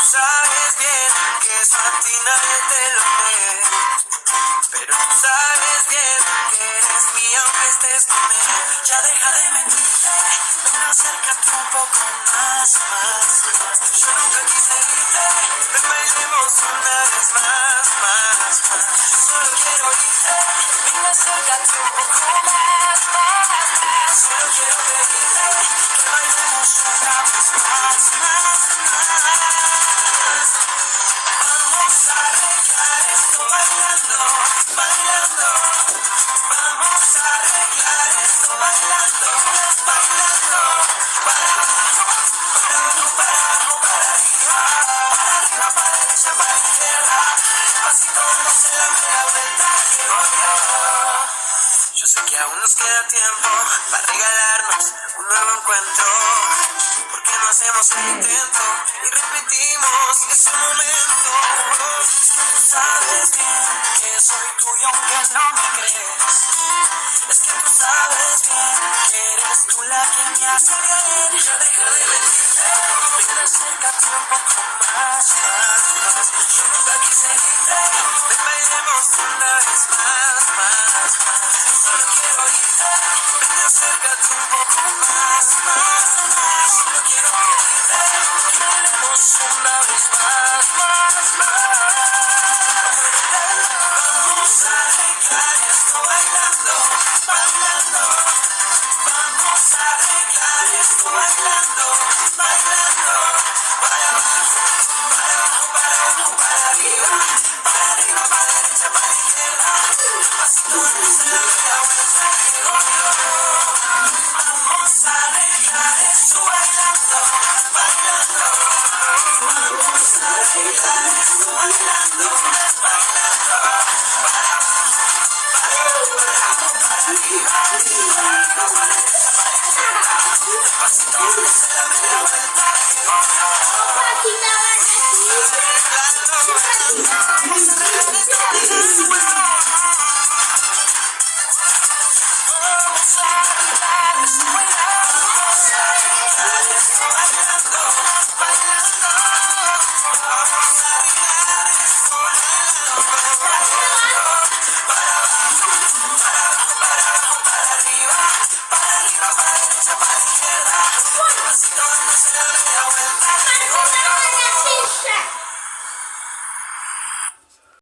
sabes bien que eso a ti nadie te lo cree. Pero tú sabes bien que eres mía aunque estés con él. Ya deja de mentirte, ven acércate un poco más. Yo nunca quise irte, ven bailemos una vez más. Yo solo quiero irte, ven acércate un poco más. Solo quiero pedirte que bailemos una vez más. Vamos a arreglar esto bailando. Vamos a arreglar esto bailando. Para abajo, para arriba, para derecha, para izquierda. Despacito damos en la media vuelta. Llego yo. Yo sé que aún nos queda tiempo para regalarnos un nuevo encuentro. ¿Por qué no hacemos el intento y repetimos ese momento? Tú sabes bien que soy tuyo aunque no me crees. Es que tú sabes bien que eres tú la que me hace bien. Ya deja de mentirte, ven acércate un poco más. Yo nunca quise irte, ven bailemos una vez más. Yo solo quiero irte, ven acércate un poco más. Solo quiero pedirte que bailemos una vez más. Vamos a arreglar esto bailando. Vamos a arreglar esto bailando. Para abajo, para arriba, para derecha, para izquierda. Despacito damos en la media vuelta. Llego yo. Vamos a arreglar esto bailando. Vamos a arreglar esto bailando.